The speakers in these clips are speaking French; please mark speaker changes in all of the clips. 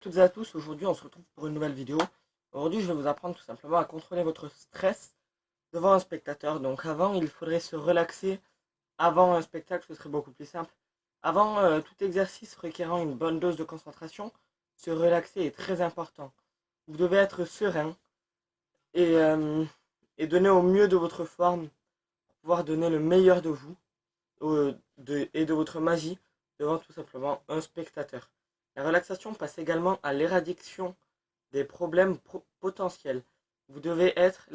Speaker 1: Toutes et à tous, aujourd'hui on se retrouve pour une nouvelle vidéo. Aujourd'hui je vais vous apprendre tout simplement à contrôler votre stress devant un spectateur. Donc avant il faudrait se relaxer avant un spectacle, ce serait beaucoup plus simple. Avant tout exercice requérant une bonne dose de concentration, se relaxer est très important. Vous devez être serein et, euh, et donner au mieux de votre forme pour pouvoir donner le meilleur de vous et de votre magie devant tout simplement un spectateur. La relaxation passe également à l'éradication des problèmes potentiels. Vous devez être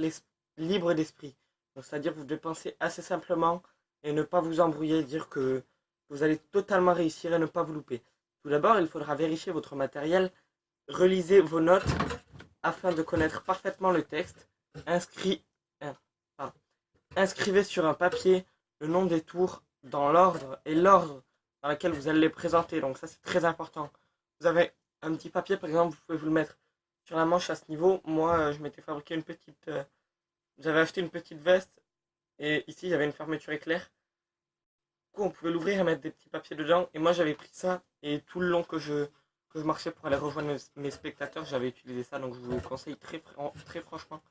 Speaker 1: libre d'esprit. C'est-à-dire que vous devez penser assez simplement et ne pas vous embrouiller, dire que vous allez totalement réussir et ne pas vous louper. Tout d'abord, il faudra vérifier votre matériel, relisez vos notes afin de connaître parfaitement le texte. Inscrit, pardon. Inscrivez sur un papier le nom des tours dans l'ordre et l'ordre dans lequel vous allez les présenter. Donc ça c'est très important. Vous avez un petit papier par exemple, vous pouvez vous le mettre sur la manche à ce niveau. Moi je m'étais fabriqué une petite... j'avais acheté une petite veste et ici il y avait une fermeture éclair. Du coup on pouvait l'ouvrir et mettre des petits papiers dedans. Et moi j'avais pris ça et tout le long que je marchais pour aller rejoindre mes spectateurs, j'avais utilisé ça. Donc je vous conseille très franchement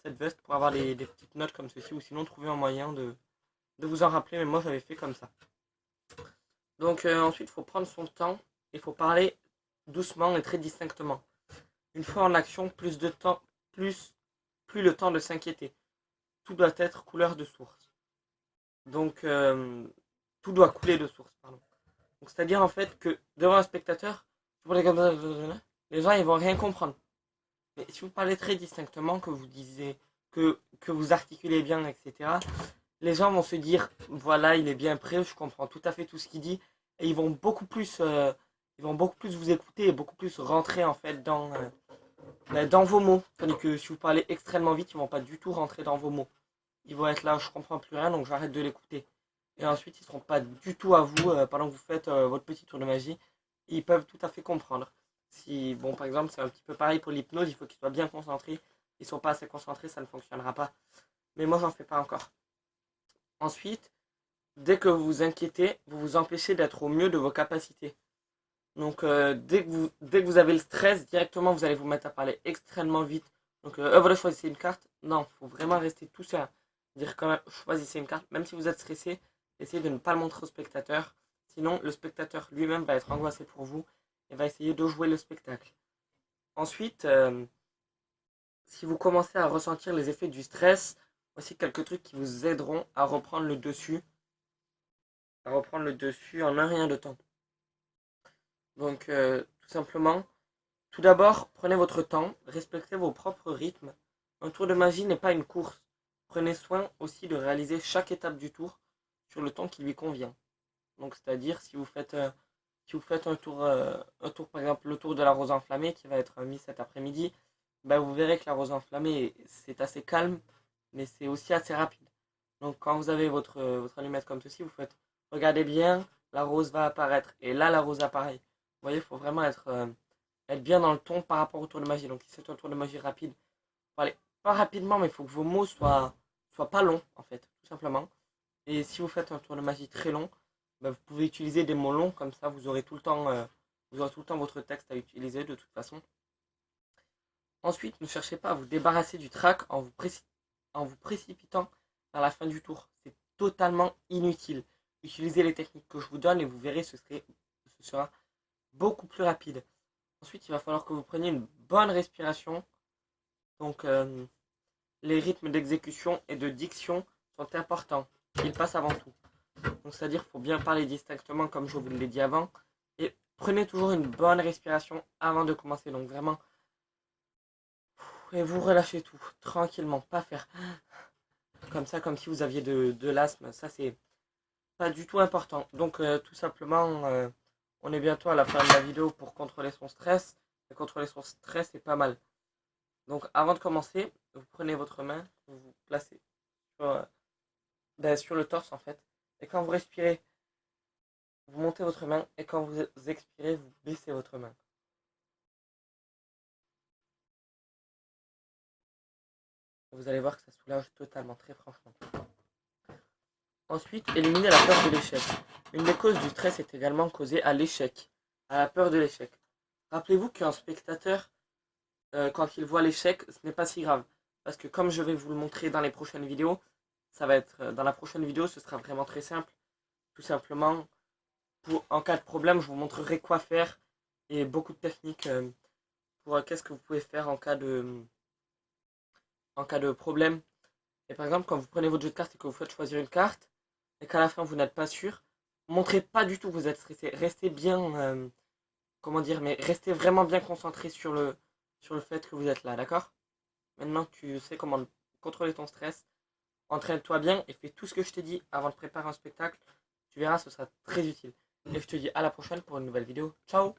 Speaker 1: cette veste pour avoir des petites notes comme ceci ou sinon trouver un moyen de vous en rappeler, mais moi j'avais fait comme ça. Donc ensuite il faut prendre son temps, il faut parler doucement et très distinctement. Une fois en action, plus de temps, plus le temps de s'inquiéter. Tout doit être couleur de source. Donc tout doit couler de source, pardon. Donc c'est-à-dire en fait que devant un spectateur, les gens ils vont rien comprendre. Mais si vous parlez très distinctement, que vous disiez, que vous articulez bien, etc., les gens vont se dire, voilà, il est bien prêt, je comprends tout à fait tout ce qu'il dit, et ils vont beaucoup plus vous écouter et beaucoup plus rentrer en fait dans vos mots. Tandis que si vous parlez extrêmement vite, ils vont pas du tout rentrer dans vos mots. Ils vont être là, je comprends plus rien, donc j'arrête de l'écouter. Et ensuite, ils seront pas du tout à vous pendant que vous faites votre petit tour de magie. Ils peuvent tout à fait comprendre. Si, bon, par exemple, c'est un petit peu pareil pour l'hypnose, il faut qu'ils soient bien concentrés. Ils sont pas assez concentrés, ça ne fonctionnera pas. Mais moi, j'en fais pas encore. Ensuite, dès que vous vous inquiétez, vous vous empêchez d'être au mieux de vos capacités. Donc, dès que vous avez le stress, directement, vous allez vous mettre à parler extrêmement vite. Donc, voilà, choisissez une carte. Non, il faut vraiment rester tout seul. Dire quand même, choisissez une carte. Même si vous êtes stressé, essayez de ne pas le montrer au spectateur. Sinon, le spectateur lui-même va être angoissé pour vous et va essayer de jouer le spectacle. Ensuite, si vous commencez à ressentir les effets du stress, voici quelques trucs qui vous aideront à reprendre le dessus en un rien de temps. Donc, tout simplement, tout d'abord, prenez votre temps, respectez vos propres rythmes. Un tour de magie n'est pas une course. Prenez soin aussi de réaliser chaque étape du tour sur le temps qui lui convient. Donc, c'est-à-dire, si vous faites un tour, par exemple, le tour de la rose enflammée qui va être mis cet après-midi, ben, vous verrez que la rose enflammée, c'est assez calme, mais c'est aussi assez rapide. Donc, quand vous avez votre allumette comme ceci, vous faites, regardez bien, la rose va apparaître, et là, la rose apparaît. Vous voyez, il faut vraiment être bien dans le ton par rapport au tour de magie. Donc, si c'est un tour de magie rapide, allez, pas rapidement, mais il faut que vos mots soient pas longs, en fait, tout simplement. Et si vous faites un tour de magie très long, bah, vous pouvez utiliser des mots longs, comme ça vous aurez tout le temps, votre texte à utiliser de toute façon. Ensuite, ne cherchez pas à vous débarrasser du trac en vous précipitant vers la fin du tour. C'est totalement inutile. Utilisez les techniques que je vous donne et vous verrez, ce sera beaucoup plus rapide. Ensuite, il va falloir que vous preniez une bonne respiration. Donc, les rythmes d'exécution et de diction sont importants. Ils passent avant tout. Donc, c'est-à-dire qu'il faut bien parler distinctement, comme je vous l'ai dit avant. Et prenez toujours une bonne respiration avant de commencer. Donc, vraiment, et vous relâchez tout, tranquillement. Pas faire comme ça, comme si vous aviez de l'asthme. Ça, c'est pas du tout important. Donc, tout simplement, on est bientôt à la fin de la vidéo pour contrôler son stress. Et contrôler son stress, c'est pas mal. Donc, avant de commencer, vous prenez votre main, vous vous placez sur le torse, en fait. Et quand vous respirez, vous montez votre main. Et quand vous expirez, vous baissez votre main. Vous allez voir que ça soulage totalement, très franchement. Ensuite, éliminez la peur de l'échec. Une des causes du stress est également causée à l'échec, à la peur de l'échec. Rappelez-vous qu'un spectateur, quand il voit l'échec, ce n'est pas si grave. Parce que comme je vais vous le montrer dans les prochaines vidéos, ça va être dans la prochaine vidéo, ce sera vraiment très simple. Tout simplement, en cas de problème, je vous montrerai quoi faire et beaucoup de techniques pour qu'est-ce que vous pouvez faire en cas de problème. Et par exemple, quand vous prenez votre jeu de cartes et que vous faites choisir une carte, et qu'à la fin vous n'êtes pas sûr, montrez pas du tout que vous êtes stressé. Restez bien, comment dire, mais restez vraiment bien concentré sur le fait que vous êtes là, d'accord? Maintenant, tu sais comment contrôler ton stress. Entraîne-toi bien et fais tout ce que je t'ai dit avant de préparer un spectacle. Tu verras, ce sera très utile. Et je te dis à la prochaine pour une nouvelle vidéo. Ciao!